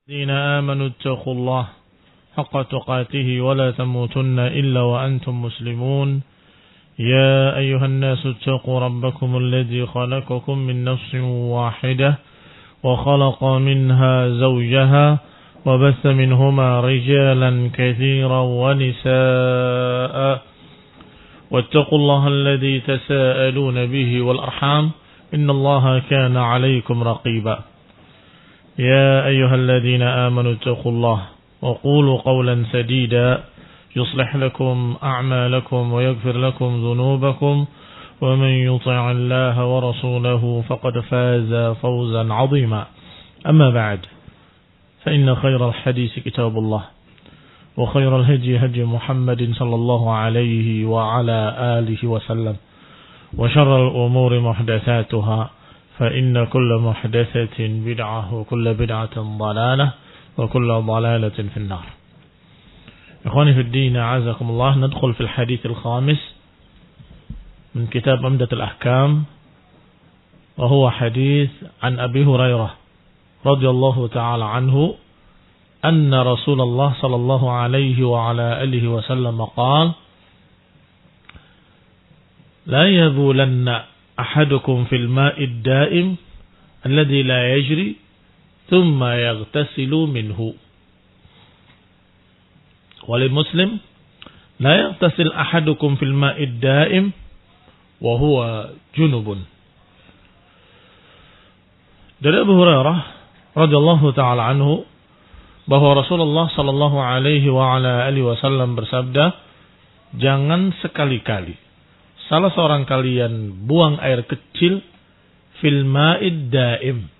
الذين آمنوا اتقوا الله حق تقاته ولا تموتن إلا وأنتم مسلمون يا أيها الناس اتقوا ربكم الذي خلقكم من نفس واحدة وخلق منها زوجها وبث منهما رجالا كثيرا ونساء واتقوا الله الذي تساءلون به والأرحام إن الله كان عليكم رقيبا يا أيها الذين آمنوا اتقوا الله وقولوا قولا سديدا يصلح لكم أعمالكم ويغفر لكم ذنوبكم ومن يطع الله ورسوله فقد فاز فوزا عظيما أما بعد فإن خير الحديث كتاب الله وخير الهدي هدي محمد صلى الله عليه وعلى آله وسلم وشر الأمور محدثاتها فإن كل محدثة بدعة وكل بدعة ضلالة وكل ضلالة في النار. إخواني في الدين أعزكم الله. ندخل في الحديث الخامس من كتاب عمدة الأحكام وهو حديث عن أبي هريرة رضي الله تعالى عنه أن رسول الله صلى الله عليه وعلى آله وسلم قال لا يبولن أحدكم في الماء الدائم الذي لا يجري ثم يغتسل منه. ولمسلم لا يغتسل أحدكم في الماء الدائم وهو جنب. Dari Abu Hurairah radhiyallahu taala anhu bahwa Rasulullah sallallahu alaihi wa ala alihi wasallam bersabda, jangan sekali-kali salah seorang kalian buang air kecil fil ma'id daim,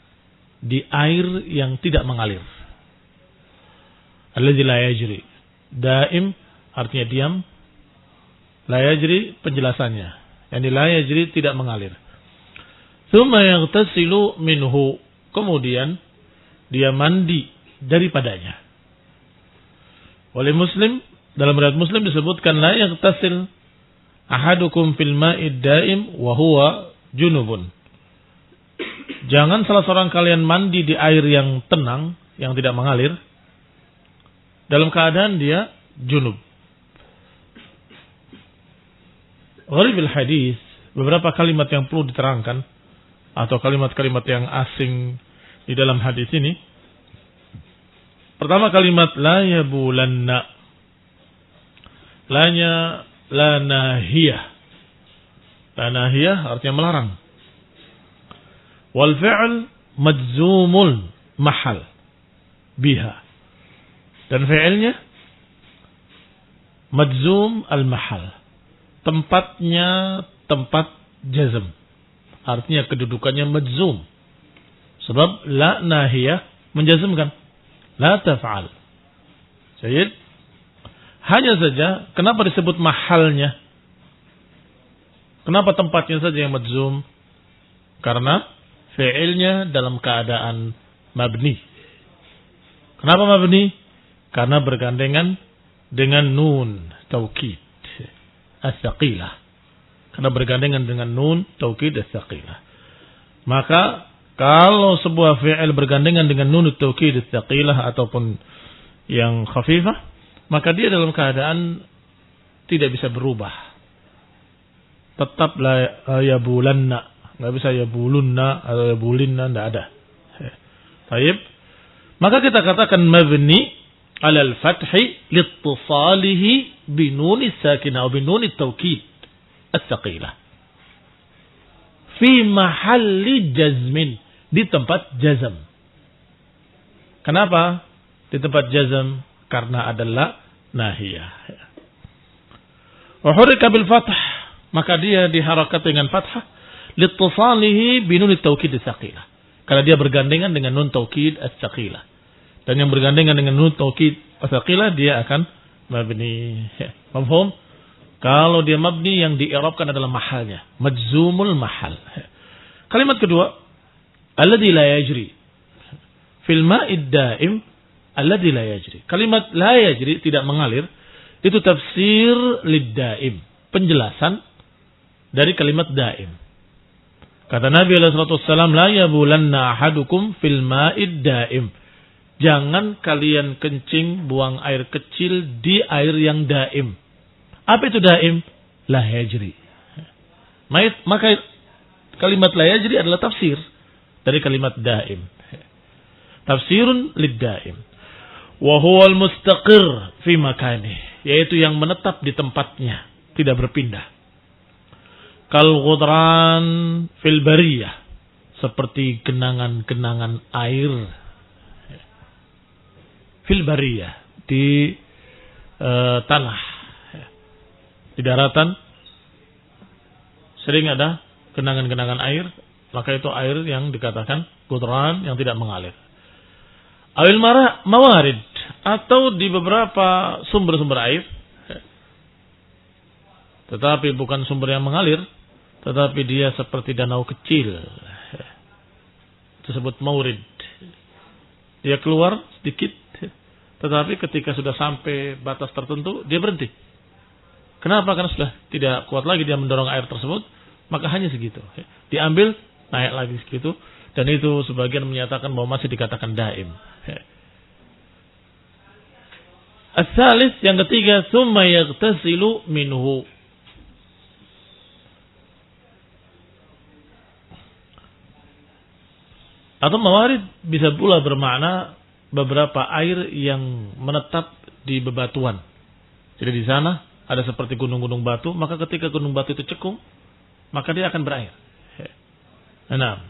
di air yang tidak mengalir. Alladzi la yajri. Daim artinya diam. La yajri penjelasannya. Yani la yajri tidak mengalir. Tsumma yaghtasilu minhu. Kemudian dia mandi daripadanya. Oleh Muslim, dalam riwayat Muslim disebutkan la yaghtasil ahadukum fil ma'id daim wa huwa junubun. Jangan salah seorang kalian mandi di air yang tenang, yang tidak mengalir, dalam keadaan dia junub. Gharibil hadis, beberapa kalimat yang perlu diterangkan atau kalimat-kalimat yang asing di dalam hadis ini. Pertama kalimat la yabulanna. La-nya la nahiyah. La nahiyah artinya melarang. Wal fi'l majzumul mahal biha. Dan fi'ilnya majzum al mahal. Tempatnya tempat jazm. Artinya kedudukannya majzum. Sebab la nahiyah menjazmkan. La taf'al. Sayyid. Hanya saja, kenapa disebut mahalnya? Kenapa tempatnya saja yang majzum? Karena fi'ilnya dalam keadaan mabni. Kenapa mabni? Karena bergandengan dengan nun taukid as-saqilah. Karena bergandengan dengan nun taukid as-saqilah. Maka kalau sebuah fi'il bergandengan dengan nun taukid as-saqilah ataupun yang khafifah, maka dia dalam keadaan tidak bisa berubah. Tetap la yabulanna, enggak bisa yabulunna atau yabulinna, enggak ada. Baik. Maka kita katakan mabni 'ala al-fathi liittisalihi bi nun as-sakinah atau bi nun at-taukid as-saqilah. Fi mahalli jazmin, di tempat jazm. Kenapa di tempat jazm? Karena adalah nahiyah. Wa hurika bil fath, maka dia diharokat dengan fathah liittisalihi bi nun at-taukid as-saqilah. Karena dia bergandengan dengan nun taukid as-saqilah. Dan yang bergandengan dengan nun taukid as-saqilah dia akan mabni. Paham? Kalau dia mabni, yang di-i'rabkan adalah mahalnya, majzumul mahal. Kalimat kedua, alladzi la yajri. Fil ma'id daim alladzi la yajri. Kalimat la yajri, tidak mengalir, itu tafsir lid-daim, penjelasan dari kalimat daim. Kata Nabi sallallahu alaihi wasallam, la yabulanna ahadukum fil ma'id daim. Jangan kalian kencing, buang air kecil di air yang daim. Apa itu daim? La yajri. Maka kalimat la yajri adalah tafsir dari kalimat daim. Tafsirun lid daim. Wa huwa al-mustaqir fi makanih, yaitu yang menetap di tempatnya, tidak berpindah. Kal ghudran fil bariyah, seperti genangan-genangan air fil bariyah, di tanah, di daratan sering ada genangan-genangan air, maka itu air yang dikatakan ghudran, yang tidak mengalir. Awil mawarid, atau di beberapa sumber-sumber air, tetapi bukan sumber yang mengalir, tetapi dia seperti danau kecil, tersebut maurid. Dia keluar sedikit, tetapi ketika sudah sampai batas tertentu dia berhenti. Kenapa? Karena sudah tidak kuat lagi dia mendorong air tersebut, maka hanya segitu. Diambil, naik lagi segitu, dan itu sebagian menyatakan bahwa masih dikatakan daim. As-salis, yang ketiga, tsumma yaghtasilu minhu. Atau mawarid bisa pula bermakna beberapa air yang menetap di bebatuan. Jadi di sana ada seperti gunung-gunung batu, maka ketika gunung batu itu cekung, maka dia akan berair. Nah,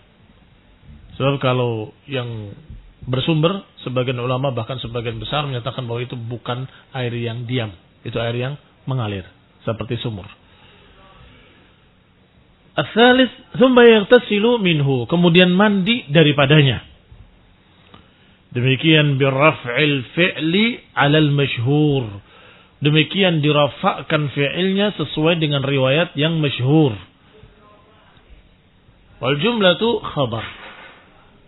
sebab kalau yang bersumber, sebagian ulama bahkan sebagian besar menyatakan bahwa itu bukan air yang diam, itu air yang mengalir seperti sumur. As-salis, tsumma yaghtasilu minhu, kemudian mandi daripadanya. Demikian birraf'il fi'li 'alal masyhur. Demikian dirafa'kan fi'ilnya sesuai dengan riwayat yang masyhur. Wal jumlatu khabar.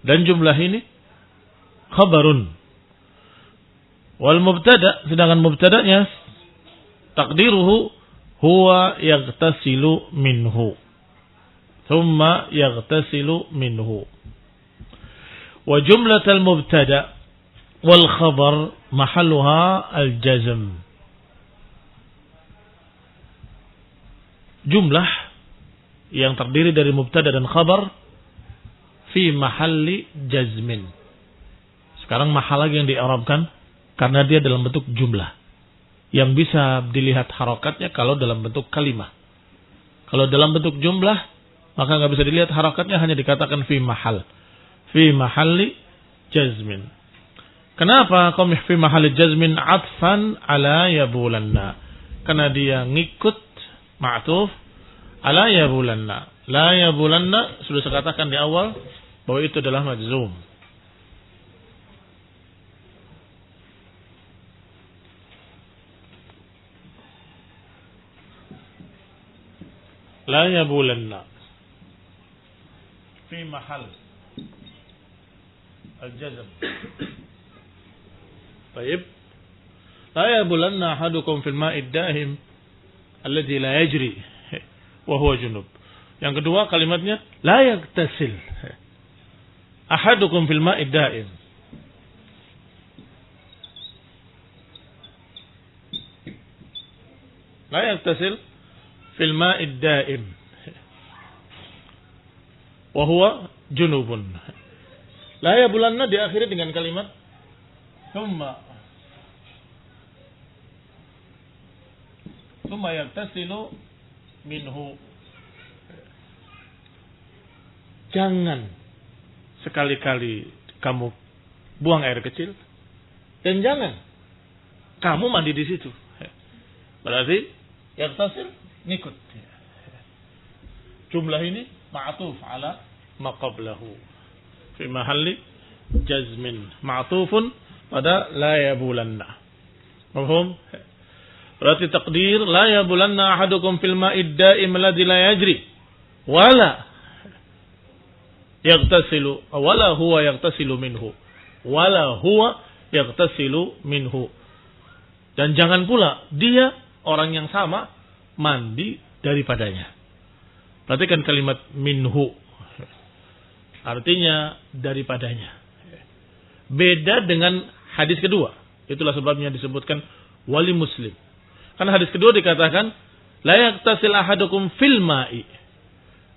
Dan jumlah ini khabarun. Wal mubtada', sedangkan mubtada'nya takdiruhu huwa yaghtasilu minhu. Thumma yaghtasilu minhu. Wa jumlatul mubtada' wal khabar mahalluha al-jazm. Jumlah yang terdiri dari mubtada dan khabar fi mahalli jazmin. Sekarang mahal lagi yang di'rabkan karena dia dalam bentuk jumlah yang bisa dilihat harakatnya kalau dalam bentuk kalimah. Kalau dalam bentuk jumlah maka nggak bisa dilihat harakatnya, hanya dikatakan fi mahalli jazmin. Kenapa qamih fi mahalli jazmin atfan ala yabulanna? Karena dia ngikut ma'tuf ala yabulanna. La yabulanna sudah saya katakan di awal bahwa itu adalah majzum. La yabulanna في محل الجزم. طيب لا يبولن أحدكم في الماء الدائم الذي لا يجري وهو جنوب. Yang kedua kalimatnya la yagtasil ahadukum fil ma'i daim. La yagtasil fil ma'i daim wa huwa junubun. La yabulanna diakhiri dengan kalimat thumma yagtasilu minhu. Jangan sekali-kali kamu buang air kecil dan jangan kamu mandi di situ. Berarti yagtasil ngikut. Jumlah ini ma'tuf ala ma qablahu fi mahalli jazmin, ma'tufun pada la yabulanna. Mafhum? Berarti takdir la yabulanna ahadukum fil ma'id da'im alladhi la yajri wala yaghtasilu wala huwa yaghtasilu minhu, wala huwa yaghtasilu minhu. Dan jangan pula dia orang yang sama mandi daripadanya. Perhatikan kalimat minhu, artinya daripadanya. Beda dengan hadis kedua. Itulah sebabnya disebutkan wali muslim. Karena hadis kedua dikatakan la yaktasil ahadukum fil ma'i.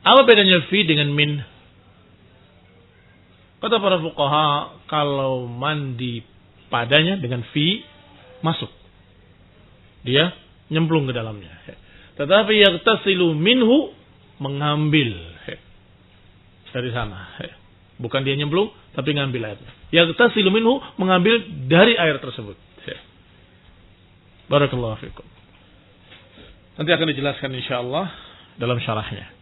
Apa bedanya fi dengan min? Kata para fuqaha, kalau mandi padanya dengan fi masuk. Dia nyemplung ke dalamnya. Tetapi yaktasilu minhu mengambil dari sana. Bukan dia nyemplung, tapi ngambil air. Yaktasilu minhu mengambil dari air tersebut. Barakallahu fikum. Nanti akan dijelaskan insyaallah dalam syarahnya.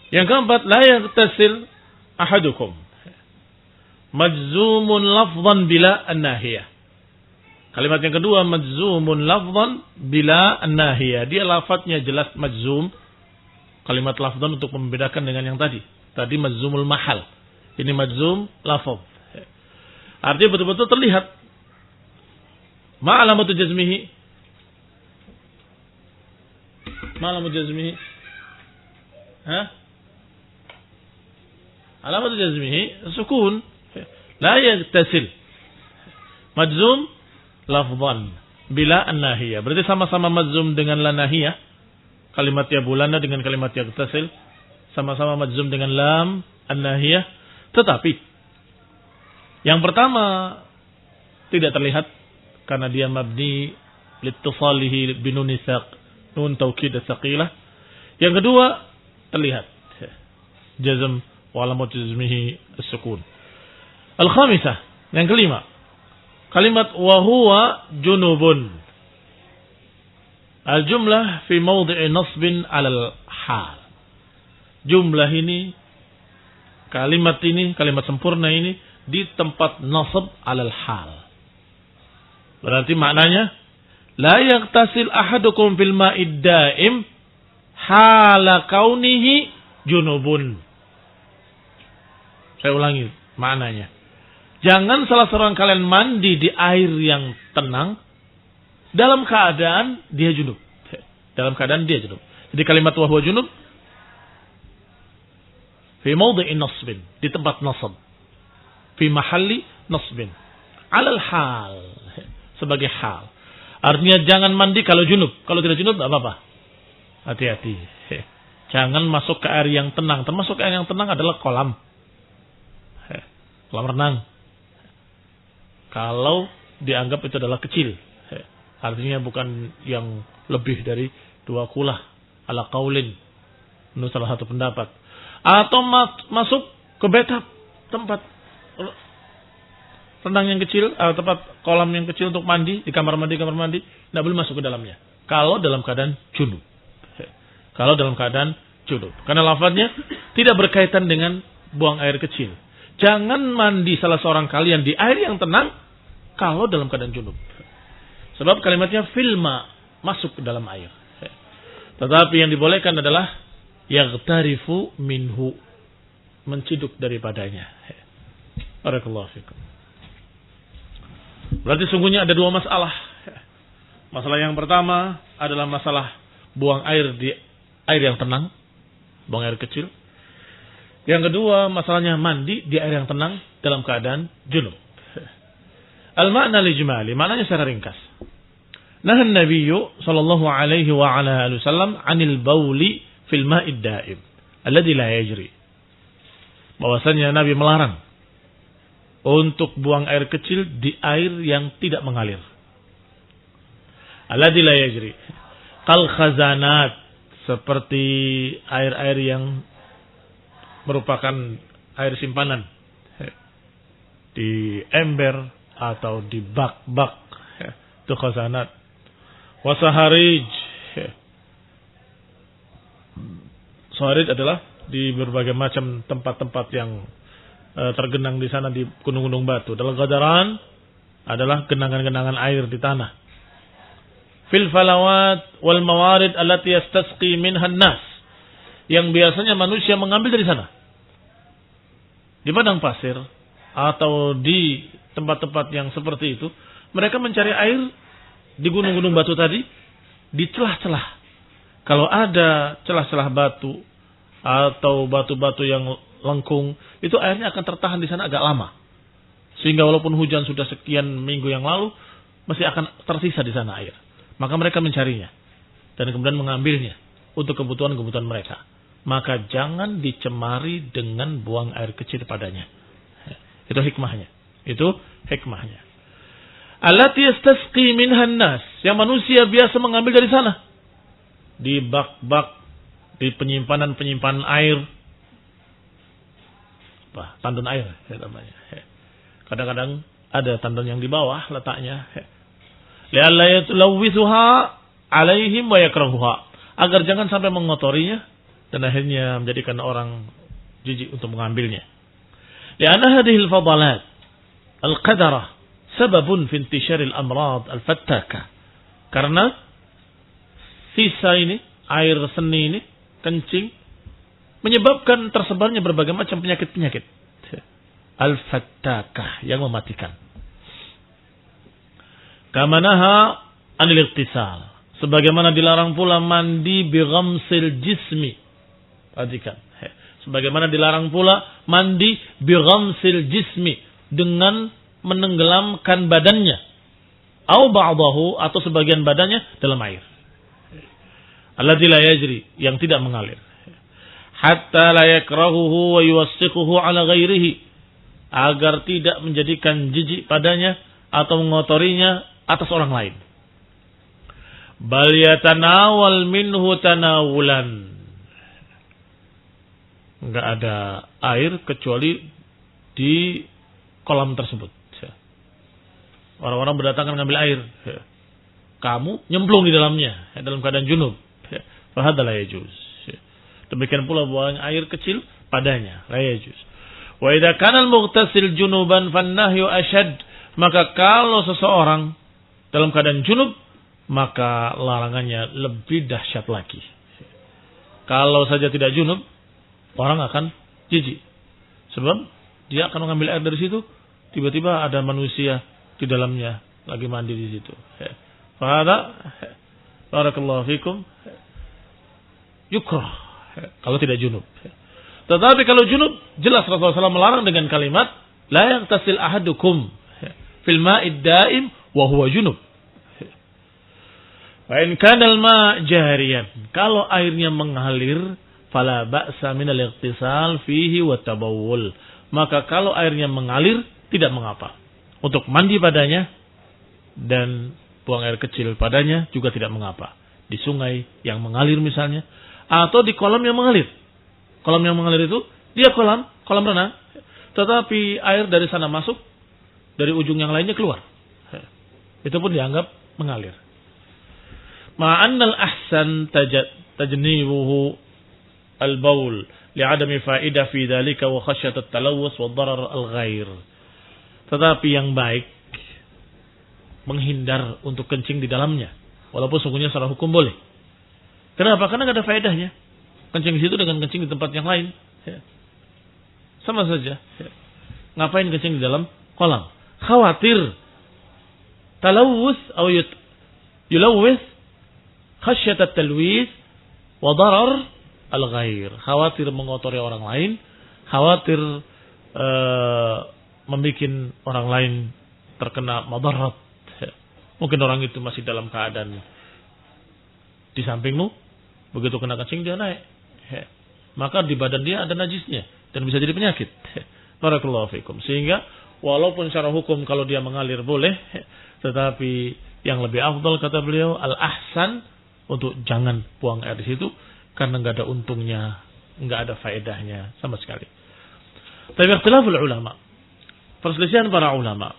Yang keempat, la yaktasil ahadukum majzumun lafzan bila an-nahiyah. Kalimat yang kedua, majzumun lafzan bila an-nahiyah. Dia lafadznya jelas majzum. Kalimat lafzan untuk membedakan dengan yang tadi. Tadi majzumul mahal. Ini majzum lafaz. Artinya betul-betul terlihat. Ma alamatu jazmihi? Ma alamatu jazmihi? Alamatu jazmihi sukun. La yaktasil. Majzum lafzan bila an-nahiyah. Berarti sama-sama majzum dengan la nahiyah. Kalimat ya bulana dengan kalimat yaktasil sama-sama majzum dengan lam an-nahiyah. Tetapi yang pertama tidak terlihat karena dia mabni liittisalihi binun saq, nun taukid tsaqilah. Yang kedua terlihat jazm wa alamat jazmihi as-sukun. Al-khamisah, yang kelima, kalimat wa huwa junubun. Al-jumlah fi mawdi'i nasbin 'alal hal. Jumlah ini, kalimat sempurna ini di tempat nasab 'alal hal. Berarti maknanya la yaktasil ahadukum fil ma'id daim hala kaunihi junubun. Saya ulangi maknanya. Jangan salah seorang kalian mandi di air yang tenang dalam keadaan dia junub. Dalam keadaan dia junub. Jadi kalimat wa huwa junub fi mawdi'in nasbin, di tempat nasab. Fi mahalli nasbin. 'Alal hal, sebagai hal. Artinya jangan mandi kalau junub. Kalau tidak junub enggak apa-apa. Hati-hati. Jangan masuk ke air yang tenang. Termasuk air yang tenang adalah kolam. Kolam renang. Kalau dianggap itu adalah kecil. Artinya bukan yang lebih dari 2 kulah. Ala qaulin. Menurut salah satu pendapat. Atau masuk ke bathtub. Tempat renang yang kecil. Tempat kolam yang kecil untuk mandi. Di kamar mandi. Tidak boleh masuk ke dalamnya. Kalau dalam keadaan junub. Kalau dalam keadaan junub. Karena lafadznya tidak berkaitan dengan buang air kecil. Jangan mandi salah seorang kalian di air yang tenang kalau dalam keadaan junub. Sebab kalimatnya filma, masuk ke dalam air. Tetapi yang dibolehkan adalah yaghtarifu minhu, menciduk daripadanya. Barakallahu fikum. Berarti sungguhnya ada 2 masalah. Masalah yang pertama adalah masalah buang air di air yang tenang, buang air kecil. Yang kedua, masalahnya mandi di air yang tenang dalam keadaan junub. Al-ma'na lijmali, maknanya secara ringkas. Nahan Nabiyyu sallallahu alaihi wa ala alihi wasallam 'anil bauli fil ma'id da'im alladhi la yajri. Bahwasanya Nabi melarang untuk buang air kecil di air yang tidak mengalir. Alladhi la yajri. Kal khazanat, seperti air-air yang merupakan air simpanan di ember atau di bak-bak, itu khazanat. Wasaharij, saharij adalah di berbagai macam tempat-tempat yang tergenang di sana di gunung-gunung batu. Dalam gadaran adalah genangan-genangan air di tanah. Fil falawat wal mawarid allati yastasqi minha an-nas, yang biasanya manusia mengambil dari sana. Di padang pasir atau di tempat-tempat yang seperti itu, mereka mencari air di gunung-gunung batu tadi, di celah-celah. Kalau ada celah-celah batu atau batu-batu yang lengkung, itu airnya akan tertahan di sana agak lama. Sehingga walaupun hujan sudah sekian minggu yang lalu, masih akan tersisa di sana air. Maka mereka mencarinya. Dan kemudian mengambilnya untuk kebutuhan-kebutuhan mereka. Maka jangan dicemari dengan buang air kecil padanya. Itu hikmahnya. Allati yastasqi minhan nas, yang manusia biasa mengambil dari sana. Di bak-bak, di penyimpanan air. Tandon air namanya. Kadang-kadang ada tandon yang di bawah letaknya. Li'alla yatlawwithuha 'alaihim wa yakrahuha, agar jangan sampai mengotorinya dan akhirnya menjadikan orang jijik untuk mengambilnya. Li'anna hadhihi al-fadalat al-qadarah sababun fi intisharil amrad al-fattaka. Karena sisa ini, air seni ini, kencing, menyebabkan tersebarnya berbagai macam penyakit-penyakit al-fattakah yang mematikan. Kamanaha anil ightisal, sebagaimana dilarang pula mandi bi ghamsil jismi. Perhatikan. Sebagaimana dilarang pula mandi bi ghamsil jismi, dengan menenggelamkan badannya, au ba'dahu, atau sebagian badannya dalam air. Alladzi la yajri, yang tidak mengalir. Hatta la yakrahuhu wa yuwassiquhu ala ghairihi, agar tidak menjadikan jijik padanya atau mengotorinya atas orang lain. Bal yatanawal minhu tanawulan, enggak ada air kecuali di kolam tersebut. Orang-orang berdatangan ngambil air, kamu nyemplung di dalamnya dalam keadaan junub. Fa hadza la yajuz. Demikian pula buang air kecil padanya, la yajuz. Wa idza kana al-mughtasil junuban fan-nahyu ashad, maka kalau seseorang dalam keadaan junub, maka larangannya lebih dahsyat lagi. Kalau saja tidak junub, orang akan jijik. Sebab dia akan mengambil air dari situ, tiba-tiba ada manusia di dalamnya lagi mandi di situ. Fahada barakallahu fikum yukrah kalau tidak junub. Tetapi kalau junub, jelas Rasulullah SAW melarang dengan kalimat la yaghtasil ahadukum fil ma'id daim wa huwa junub. Wa in kana al-ma' jariyan, kalau airnya mengalir, fala ba'sa min al-ightisal fihi wa tabawul, maka kalau airnya mengalir tidak mengapa. Untuk mandi padanya dan buang air kecil padanya juga tidak mengapa. Di sungai yang mengalir misalnya, atau di kolam yang mengalir. Kolam yang mengalir itu dia kolam renang, tetapi air dari sana masuk, dari ujung yang lainnya keluar. Itu pun dianggap mengalir. Ma'annal ahsan tajnibuhu al-baul li'adami fa'idah fi dhalika wa khasyat at-talawus wa darar al-ghair. Tetapi yang baik menghindar untuk kencing di dalamnya, walaupun sungguhnya secara hukum boleh. Kenapa? Karena tidak ada faedahnya. Kencing di situ dengan kencing di tempat yang lain, sama saja. Ngapain kencing di dalam kolam? Khawatir talawus atau yulawis, khasyat at-talwis wa darar al-ghair. Khawatir mengotori orang lain, khawatir membuat orang lain terkena madarat. Mungkin orang itu masih dalam keadaan di sampingmu, begitu kena kencing dia naik, maka di badan dia ada najisnya dan bisa jadi penyakit. Barakallahu fikum. Sehingga walaupun secara hukum kalau dia mengalir boleh, tetapi yang lebih afdal kata beliau al-ahsan untuk jangan buang air di situ, karena enggak ada untungnya, enggak ada faedahnya sama sekali. Tapi ikhtilaful ulama, perselisihan para ulama.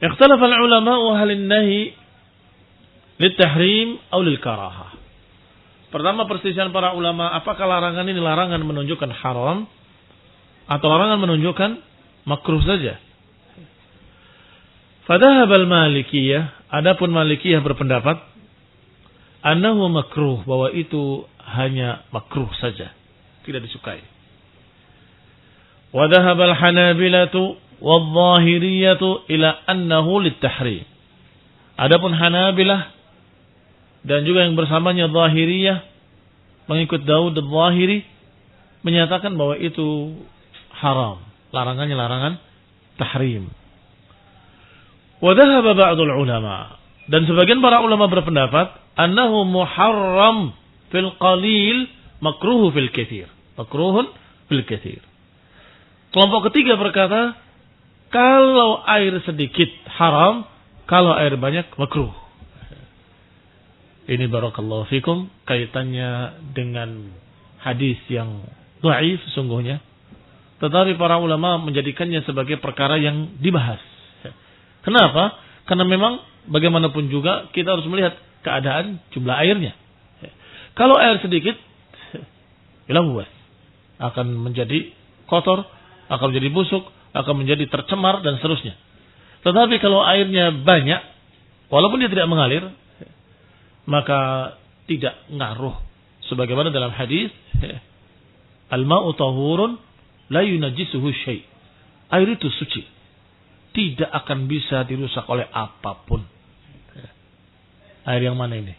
Ikhtalafal ulama wa halin nahi litahrim atau lil karahah. Pertama perselisihan para ulama, apakah larangan ini larangan menunjukkan haram atau larangan menunjukkan makruh saja? Fadhahabal Malikiyah, adapun Malikiyah berpendapat annahu makruh, bahwa itu hanya makruh saja, tidak disukai. Wa dhahabal Hanabilatu wadh-Dhahiriyatu ila annahu lit-tahrim. Adapun Hanabilah dan juga yang bersamanya Dhahiriyah, mengikut Daud al-Dhahiri, menyatakan bahwa itu haram, larangannya larangan tahrim. Wa dhahaba ba'dul ulama, dan sebagian para ulama berpendapat annahu muharram fil qalil makruh fil katsir. Makruhun fil katsir. Kelompok ketiga berkata kalau air sedikit haram, kalau air banyak makruh. Ini barakallahu fikum kaitannya dengan hadis yang dhaif sesungguhnya. Tetapi para ulama menjadikannya sebagai perkara yang dibahas. Kenapa? Karena memang bagaimanapun juga kita harus melihat keadaan jumlah airnya. Kalau air sedikit, ilahwas, akan menjadi kotor, akan menjadi busuk, akan menjadi tercemar dan seterusnya. Tetapi kalau airnya banyak, walaupun dia tidak mengalir, maka tidak ngaruh. Sebagaimana dalam hadis, al-ma'u tahurun la yunajjisuhu syai'. Air itu suci, tidak akan bisa dirusak oleh apapun. Air yang mana ini?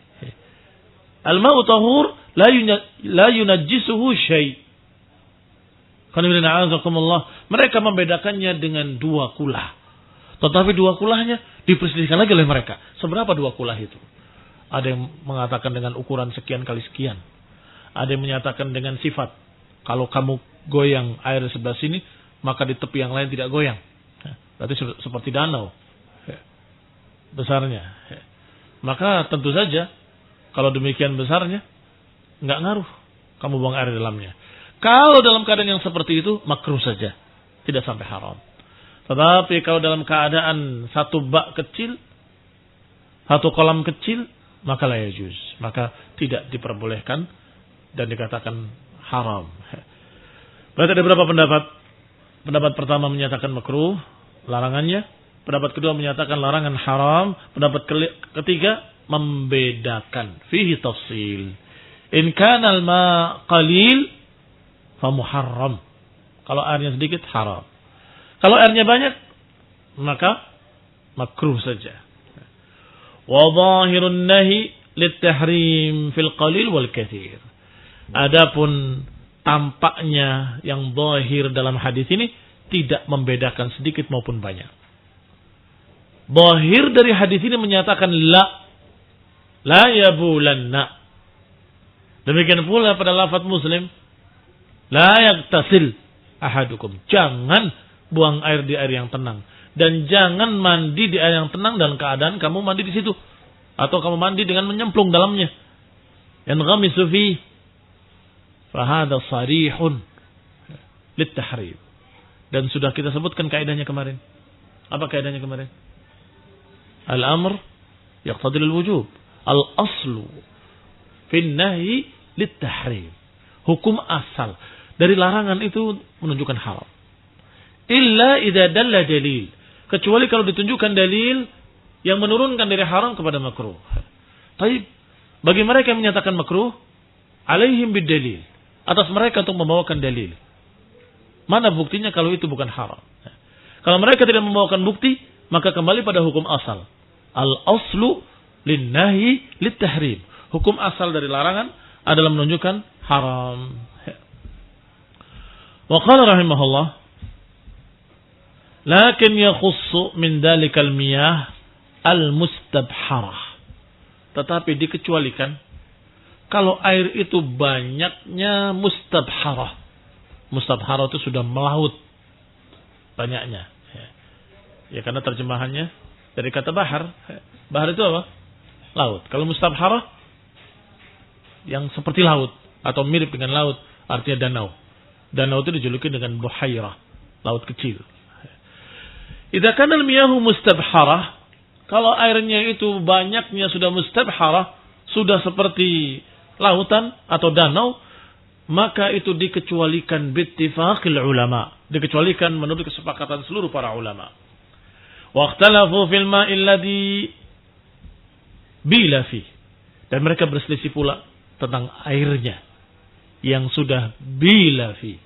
Al-ma'u tahur la yunajjisuhu syai'. Mereka membedakannya dengan dua kulah. Tetapi dua kulahnya diperselisihkan lagi oleh mereka. Seberapa dua kulah itu? Ada yang mengatakan dengan ukuran sekian kali sekian. Ada yang menyatakan dengan sifat. Kalau kamu goyang air di sebelah sini, maka di tepi yang lain tidak goyang. Berarti seperti danau besarnya. Maka tentu saja kalau demikian besarnya nggak ngaruh kamu buang air di dalamnya. Kalau dalam keadaan yang seperti itu makruh saja, tidak sampai haram. Tetapi kalau dalam keadaan satu bak kecil, satu kolam kecil, maka la yajuz, maka tidak diperbolehkan dan dikatakan haram. Berarti ada berapa pendapat? Pendapat pertama menyatakan makruh, larangannya. Pendapat kedua menyatakan larangan haram. Pendapat ketiga membedakan. Fihi tafsil. In kana al-ma' qalil fa muharram. Kalau airnya sedikit haram. Kalau airnya banyak maka makruh saja. Wa zahirun nahi lit-tahrim fil qalil wal katsir. Adapun tampaknya yang zahir dalam hadis ini tidak membedakan sedikit maupun banyak. Zahir dari hadis ini menyatakan la yabulanna. Demikian pula pada lafaz Muslim, la yaktasil ahadukum. Jangan buang air di air yang tenang dan jangan mandi di air yang tenang dalam keadaan kamu mandi di situ atau kamu mandi dengan menyemplung dalamnya. Yanghamisu fi fahada sarihun lit-tahrim. Dan sudah kita sebutkan kaidahnya kemarin. Apa kaidahnya kemarin? Al-amr yaqtadi al-wujub. Al-aslu fi an-nahyi lit-tahrim. Hukum asal dari larangan itu menunjukkan haram. Illa idza dalla dalil. Kecuali kalau ditunjukkan dalil yang menurunkan dari haram kepada makruh. Tapi bagi mereka yang menyatakan makruh, alaihim bid-dalil. Atas mereka untuk membawakan dalil. Mana buktinya kalau itu bukan haram? Kalau mereka tidak membawakan bukti, maka kembali pada hukum asal. Al-aslu lin-nahyi lit-tahrim. Hukum asal dari larangan adalah menunjukkan haram. Wa qala rahimahullah, lakin yakhussu min dalikal miyah al-mustabharah. Tetapi dikecualikan kalau air itu banyaknya mustabharah. Mustabharah itu sudah melaut banyaknya. Ya karena terjemahannya dari kata bahar. Bahar itu apa? Laut. Kalau mustabharah yang seperti laut atau mirip dengan laut artinya danau. Danau itu dijuluki dengan buhairah, laut kecil. Idza kana al-miyahu mustabharah, kalau airnya itu banyaknya sudah mustabharah, sudah seperti lautan atau danau, maka itu dikecualikan bittifaqil ulama, dikecualikan menurut kesepakatan seluruh para ulama. Waqtalafu fil ma'il ladzi bila fi, dan mereka berselisih pula tentang airnya yang sudah bila fi.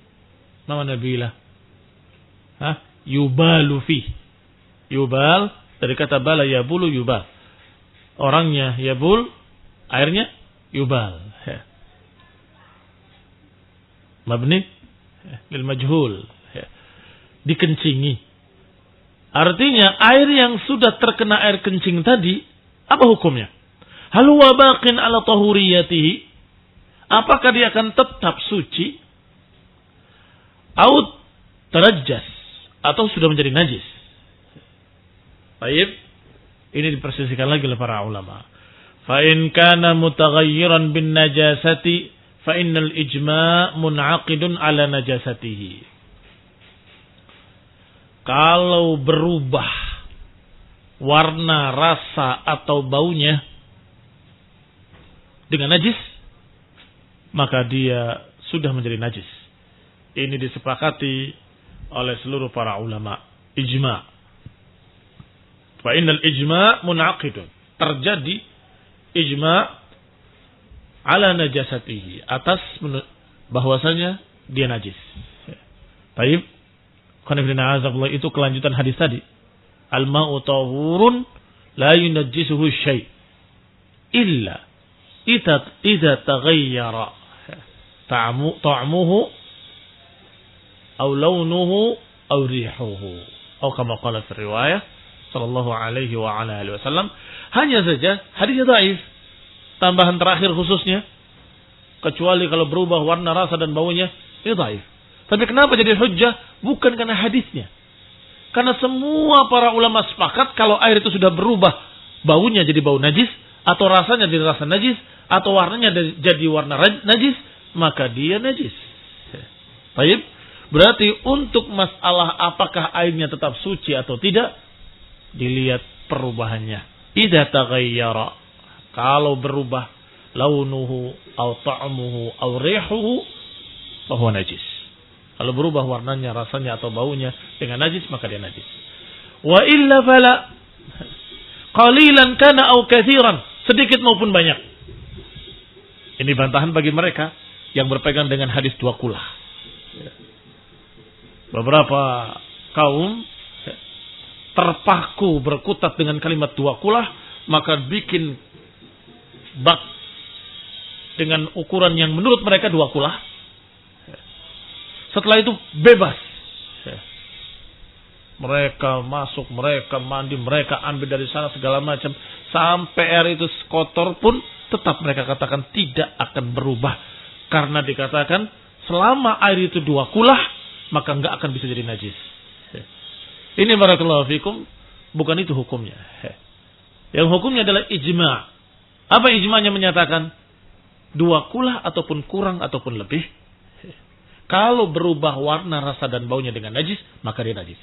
Mana bila? Yubalu fi. Yubal dari kata bala yabulu yubal. Orangnya yabul, airnya yubal. Mabni lil majhul. dikencingi. Artinya air yang sudah terkena air kencing tadi, apa hukumnya? Hal huwa baqin ala tahuriyatihi? Apakah dia akan tetap suci? Au tarajjas, atau sudah menjadi najis? Baik, ini diperselisihkan lagi oleh para ulama. Fa in kana mutaghayyiran bin najasati fa innal ijma' mun'aqidun ala najasatihi. Kalau berubah warna, rasa atau baunya dengan najis, maka dia sudah menjadi najis. Ini disepakati oleh seluruh para ulama. Ijma'. Fa innal ijma' mun'aqidun. Terjadi ijma' ala najasatihi, atas bahwasanya dia najis. Baik. Itu kelanjutan hadis tadi. Al-ma'u tahurun la yunajjisuhu syai' illa idza taghayyara ta'muhu aw launuhu aw rihuhu. Atau kama qala fi riwayah sallallahu alaihi wa ala alihi wasallam. Hanya saja hadisnya dhaif. Tambahan terakhir khususnya, kecuali kalau berubah warna, rasa dan baunya, ini dhaif. Tapi kenapa jadi hujjah? Bukan karena hadisnya. Karena semua para ulama sepakat kalau air itu sudah berubah baunya jadi bau najis, atau rasanya jadi rasa najis, atau warnanya jadi warna najis, maka dia najis. Baik. Berarti untuk masalah apakah airnya tetap suci atau tidak, dilihat perubahannya. Idza taghayyara, kalau berubah launuhu aw ta'muhu aw rihuhu, bahwa najis. Kalau berubah warnanya, rasanya atau baunya dengan najis, maka dia najis. Wa illa fala, qalilan kana aw katsiran, sedikit maupun banyak. Ini bantahan bagi mereka yang berpegang dengan hadis dua kulah. Beberapa kaum terpaku berkutat dengan kalimat dua kulah, maka bikin bak dengan ukuran yang menurut mereka dua kulah. Setelah itu bebas. Mereka masuk, mereka mandi, mereka ambil dari sana segala macam. Sampai air itu kotor pun tetap mereka katakan tidak akan berubah. Karena dikatakan selama air itu dua kulah, maka enggak akan bisa jadi najis. Ini barakallahu fikum, bukan itu hukumnya. Yang hukumnya adalah ijma'. Apa ijma'nya menyatakan? Dua kulah ataupun kurang ataupun lebih. Kalau berubah warna, rasa dan baunya dengan najis, maka dia najis.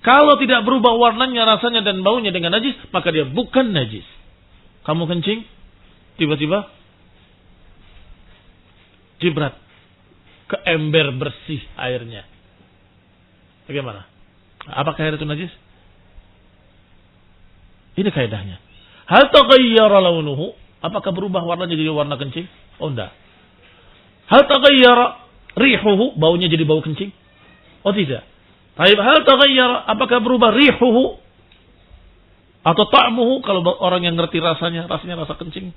Kalau tidak berubah warnanya, rasanya dan baunya dengan najis, maka dia bukan najis. Kamu kencing, tiba-tiba jibrat ke ember bersih airnya. Bagaimana? Apakah air itu najis? Ini kaidahnya. Hal taghayyara launuhu, apakah berubah warnanya jadi warna kencing? Oh enggak. Hal taghayyara rihuhu, baunya jadi bau kencing? Oh tidak. Baik, hal taghayyara, apakah berubah rihuhu atau ta'muhu, kalau orang yang ngerti rasanya rasa kencing?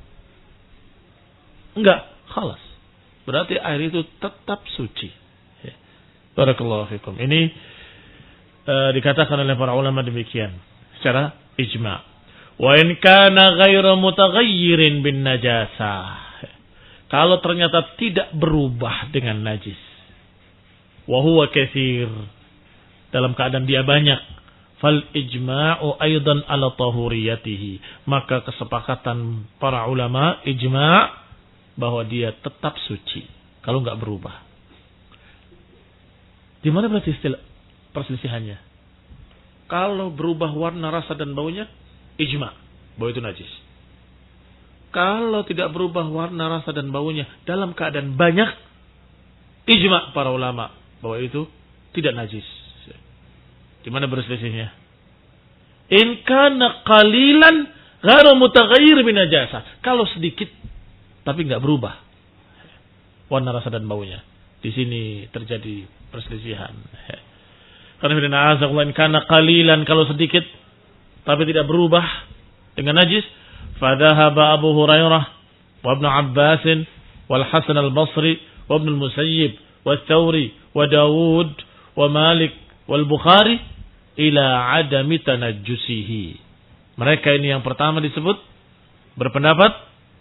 Enggak, khalas. Berarti air itu tetap suci. Barakallahu fikum. Ini dikatakan oleh para ulama demikian secara ijma'. Wa in kana ghairu mutaghayyirin bin najasah, kalau ternyata tidak berubah dengan najis, wa huwa katsir, dalam keadaan dia banyak, fal ijma'u aidan ala tahuriyatihi, maka kesepakatan para ulama ijma' bahwa dia tetap suci kalau enggak berubah. Di mana berarti perselisihannya? Kalau berubah warna, rasa dan baunya, ijma' bahwa itu najis. Kalau tidak berubah warna, rasa dan baunya dalam keadaan banyak, ijma' para ulama bahwa itu tidak najis. Di mana berselisihnya? In kana qalilan ghairu mutaghayyir bin najasah. Kalau sedikit tapi enggak berubah warna, rasa dan baunya. Di sini terjadi perselisihan. Karena in kana qalilan, kalau sedikit tapi tidak berubah dengan najis, fadhahaba Abu Hurairah wa Ibnu Abbas wal Hasan al-Basri wa Ibnu al-Musayyib wa Thawri wa Dawud wa Malik wal Bukhari ila adami tanajjusihi. Mereka ini yang pertama disebut berpendapat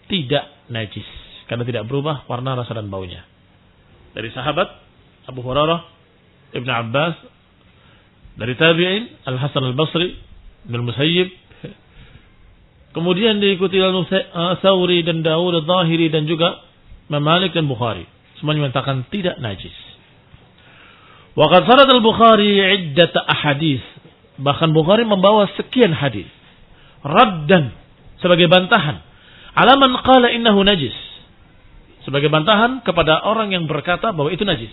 tidak najis karena tidak berubah warna, rasa dan baunya. Dari sahabat Abu Hurairah, Ibnu Abbas, dari tabi'in Al-Hasan Al-Basri, Ibnu Musayyib, kemudian diikuti Al-Thawri dan Dawud Al-Zahiri dan juga Malik dan Bukhari. Semuanya menyatakan tidak najis. Wa qad sarad Al-Bukhari iddat ahadits. Bahkan Bukhari membawa sekian hadis raddan, sebagai bantahan ala man qala innahu najis, sebagai bantahan kepada orang yang berkata bahwa itu najis.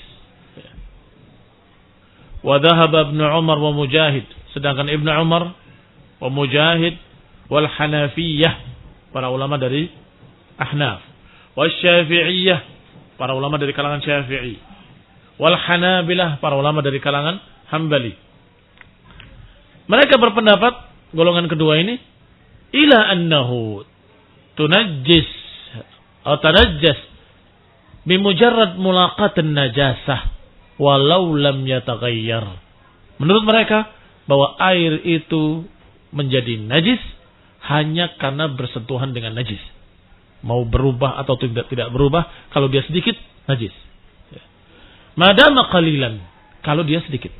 Wa dhahaba Ibnu Umar wa Mujahid, sedangkan Ibnu Umar wa Mujahid wal Hanafiyah, para ulama dari Ahnaf, wal Syafi'iyah, para ulama dari kalangan Syafi'i, wal Hanabilah, para ulama dari kalangan Hambali. Mereka berpendapat golongan kedua ini ila annahu tunajjis atau tanajjas bimujarrad mulaqatan najasah walau lam yataghayyar. Menurut mereka bahwa air itu menjadi najis hanya karena bersentuhan dengan najis. Mau berubah atau tidak berubah, kalau dia sedikit najis. Madama qalilan, kalau dia sedikit.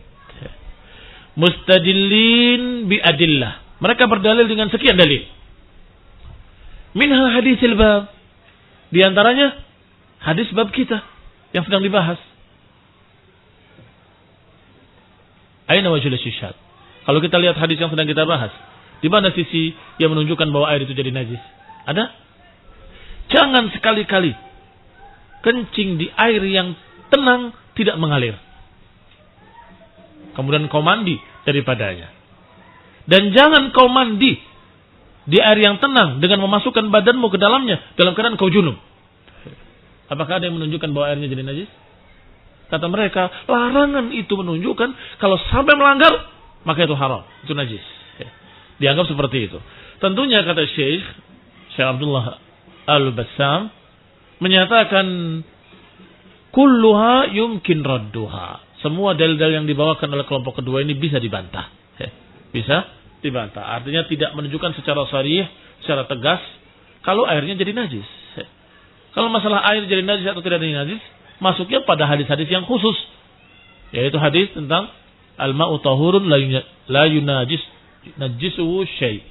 Mustadillin bi adillah. Mereka berdalil dengan sekian dalil. Minha hadisil bab. Di antaranya hadis bab kita yang sedang dibahas. Aina wajhul syihad. Kalau kita lihat hadis yang sedang kita bahas, di mana sisi yang menunjukkan bahwa air itu jadi najis? Ada? Jangan sekali-kali kencing di air yang tenang, tidak mengalir. Kemudian kau mandi daripadanya. Dan jangan kau mandi di air yang tenang dengan memasukkan badanmu ke dalamnya dalam keadaan kau junub. Apakah ada yang menunjukkan bahwa airnya jadi najis? Kata mereka, larangan itu menunjukkan kalau sampai melanggar, maka itu haram, itu najis. Dianggap seperti itu. Tentunya kata Syekh Abdullah Al-Bassam menyatakan kulluha yumkin radduha. Semua dalil-dalil yang dibawakan oleh kelompok kedua ini bisa dibantah. Bisa dibantah. Artinya tidak menunjukkan secara sharih, secara tegas kalau airnya jadi najis. Kalau masalah air jadi najis atau tidak jadi najis, masuknya pada hadis-hadis yang khusus, yaitu hadis tentang al-ma'u tahurun la yunajis najisuhu syai'.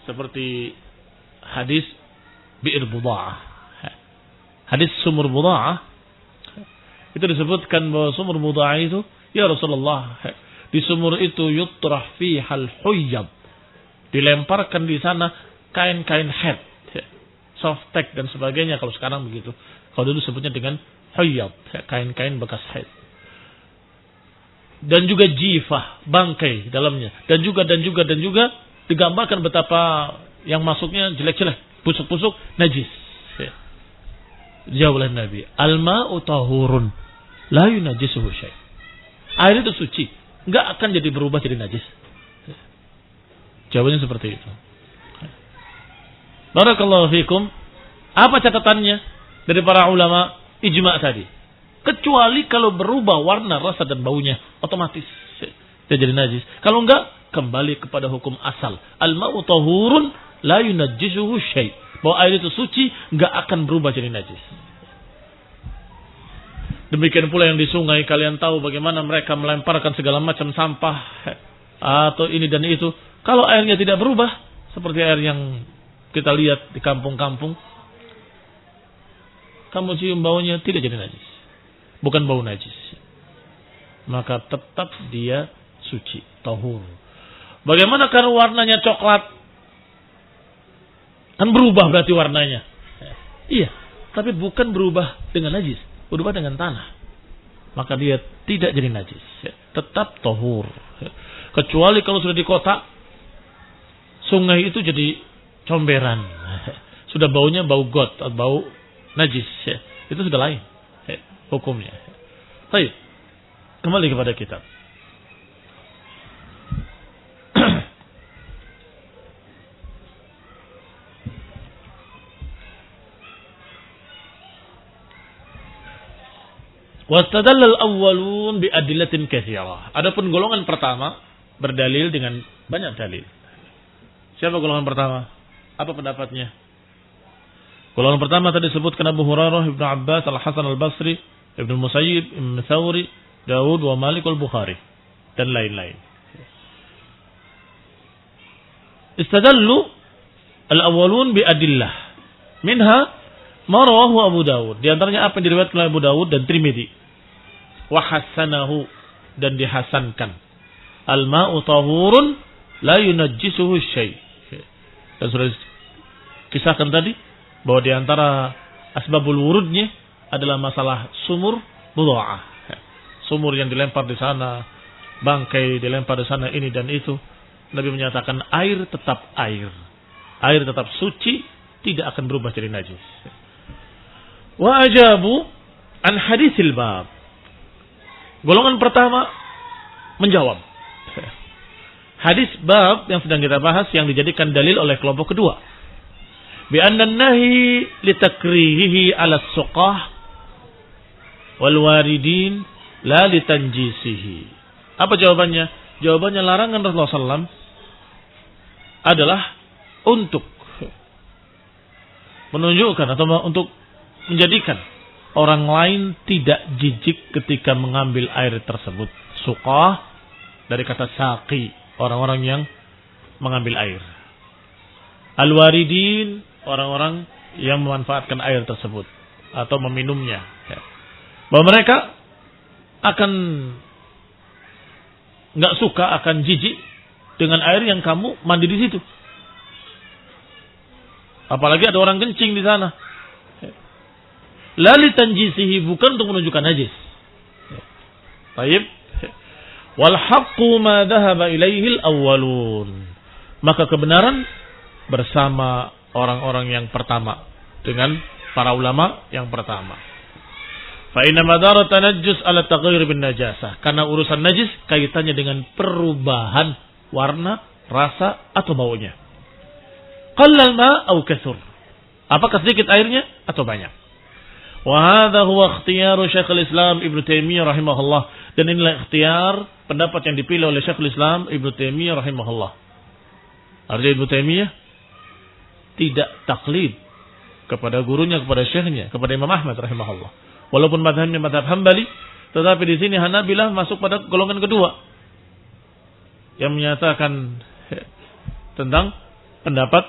Seperti hadis bi'r buda'ah. Hadis sumur buda'ah itu disebutkan bahwa sumur buda'ah itu, ya Rasulullah, di sumur itu yutrah fihal huyyab, dilemparkan di sana kain-kain haid, softtek dan sebagainya. Kalau sekarang begitu, kalau dulu sebutnya dengan huyyab, kain-kain bekas haid. Dan juga jifah, bangkai dalamnya, dan juga digambarkan betapa yang masuknya jelek-jelek, busuk-busuk, najis. Jawab oleh Nabi, al-ma'u tahurun la yunajjisuhu syai'. Air itu suci, enggak akan jadi berubah jadi najis. Jawabannya seperti itu. Barakallahu fikum. Apa catatannya dari para ulama ijma' tadi? Kecuali kalau berubah warna, rasa dan baunya, otomatis dia jadi najis. Kalau enggak, kembali kepada hukum asal. Al-ma'u tahurun la yunajjisuhu syai'. Bahwa air itu suci, enggak akan berubah jadi najis. Demikian pula yang di sungai, kalian tahu bagaimana mereka melemparkan segala macam sampah atau ini dan itu. Kalau airnya tidak berubah, seperti air yang kita lihat di kampung-kampung, kamu cium baunya, tidak jadi najis. Bukan bau najis. Maka tetap dia suci, tahur. Bagaimana kalau warnanya coklat? Kan berubah berarti warnanya. Iya, tapi bukan berubah dengan najis, berubah dengan tanah. Maka dia tidak jadi najis, tetap tahur. Kecuali kalau sudah di kota, sungai itu jadi comberan, sudah baunya bau got atau bau najis, itu sudah lain hukumnya. Baik, kembali kepada kitab. Wastadallal awwalun bi adillatin katsirah. Adapun golongan pertama berdalil dengan banyak dalil. Siapa golongan pertama? Apa pendapatnya? Golongan pertama tadi disebutkan Abu Hurairah, Ibnu Abbas, Al-Hasan Al-Basri, Ibnu Musayyib, Ibnu Thawri, Daud wa Malik wal-Bukhari dan lain-lain. Istadallu al-awwalun bi adillah. Minha ma rawahu Abu Dawud. Di antaranya apa yang diriwayatkan oleh Abu Dawud dan Tirmidzi. Wa hasanahu, dan dihasankan. Al-ma'u tahurun la yunajjisuhu syai'. Dan sudah kisahkan tadi bahwa di antara asbabul wurudnya adalah masalah sumur budha'ah. Sumur yang dilempar di sana, bangkai dilempar di sana, ini dan itu. Nabi menyatakan air tetap air. Air tetap suci, tidak akan berubah jadi najis. Wa ajabu an haditsil bab. Golongan pertama menjawab. Hadis bab yang sedang kita bahas yang dijadikan dalil oleh kelompok kedua. Bi anna nahi litakrihihi 'ala as-suqah wal waridin la litanjisihi. Apa jawabannya? Jawabannya larangan Rasulullah SAW adalah untuk menunjukkan atau untuk menjadikan orang lain tidak jijik ketika mengambil air tersebut. Suqah dari kata saqi, orang-orang yang mengambil air. Al-waridin, orang-orang yang memanfaatkan air tersebut atau meminumnya. Bahwa mereka akan nggak suka, akan jijik dengan air yang kamu mandi di situ. Apalagi ada orang kencing di sana. Lali tanjisihi, bukan untuk menunjukkan najis. Baik. Wal haqqu ma dhahaba ilaihi al-awwalun. Maka kebenaran bersama orang-orang yang pertama, dengan para ulama yang pertama. Fa inna madara tanajjus ala taghayyur bin najasah. Karena urusan najis kaitannya dengan perubahan warna, rasa atau baunya. Qallal ma aw kathur. Apakah sedikit airnya atau banyak? Wa hadha huwa ikhtiyaru Syekhul Islam Ibnu Taimiyah rahimahullah. Dan inilah ikhtiar, pendapat yang dipilih oleh Syekhul Islam Ibnu Taimiyah rahimahullah. Artinya Ibnu Taimiyah tidak taklid kepada gurunya, kepada syekhnya, kepada Imam Ahmad rahimahullah. Walaupun madhabnya madhab Hambali, tetapi di sini Hanabilah masuk pada golongan kedua yang menyatakan tentang pendapat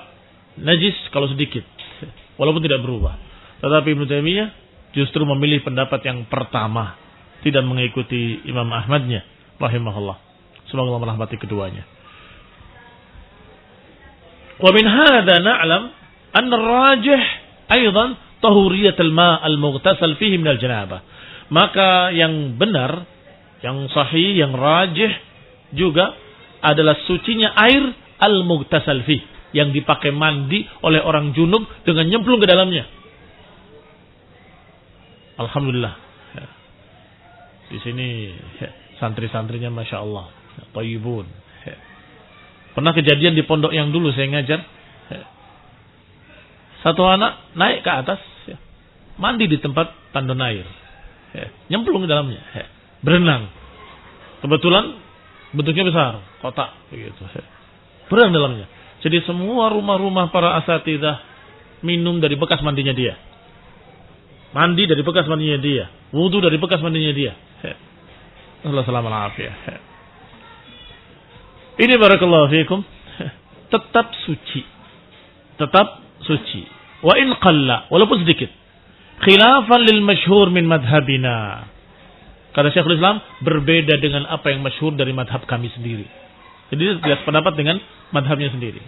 najis kalau sedikit, walaupun tidak berubah. Tetapi Ibnu Taimiyah justru memilih pendapat yang pertama, tidak mengikuti Imam Ahmadnya rahimahullah. Semoga Allah merahmati keduanya. Wa min hadha na'lam anna ar-rajih aidan tahuriyat al-ma' al-mughtasal fihi min al-janabah. Maka yang benar, yang sahih, yang rajih juga adalah sucinya air al-mughtasal fihi, yang dipakai mandi oleh orang junub dengan nyemplung ke dalamnya. Alhamdulillah. Di sini santri-santrinya Masya Allah, thayyibun. Pernah kejadian di pondok yang dulu saya ngajar. Satu anak naik ke atas, mandi di tempat tandon air, nyemplung di dalamnya, berenang. Kebetulan bentuknya besar, kotak begitu. Berenang dalamnya. Jadi semua rumah-rumah para asatidzah minum dari bekas mandinya dia. Mandi dari bekas mandinya dia, wudu dari bekas mandinya dia. Allah selamat afiyah. Ini barakallahu fiikum, tetap suci. Tetap suci. Wa in qalla, walaupun sedikit. Khilafan lil masyhur min madhabina. Kata Syekhul Islam, berbeda dengan apa yang masyhur dari madhab kami sendiri. Jadi jelas pendapat dengan madhabnya sendiri.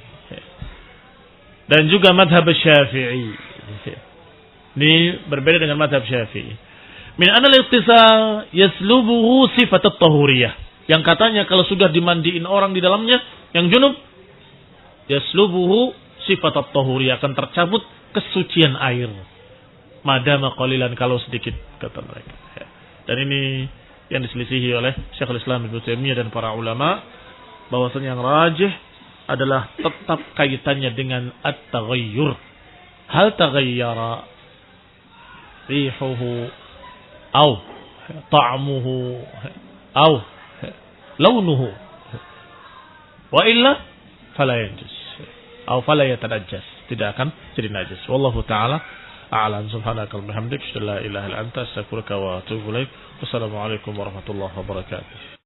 Dan juga madhab Syafi'i. Ini berbeda dengan madhab Syafi'i. Min anal iqtisal yaslubuhu sifat at-tahuriyah. Yang katanya kalau sudah dimandiin orang di dalamnya, yang junub, yaslubuhu sifat at-tahuriyah, akan tercabut kesucian air. Madama qalilan, kalau sedikit, kata mereka. Dan ini yang diselisihi oleh Syekhul Islam Ibnu Taimiyah dan para ulama, bahwasanya yang rajih adalah tetap kaitannya dengan at-taghayyur. Hal taghayyara rihuhu aw ta'muhu aw launuhu wa illa fala yanjus aw fala yatanajjas, tidak akan jadi najis. Wallahu taala a'lam. Subhanakallahumma wa bihamdika, la ilaha illa anta, astaghfiruka wa atubu ilaik. Wassalamualaikum warahmatullahi wabarakatuh.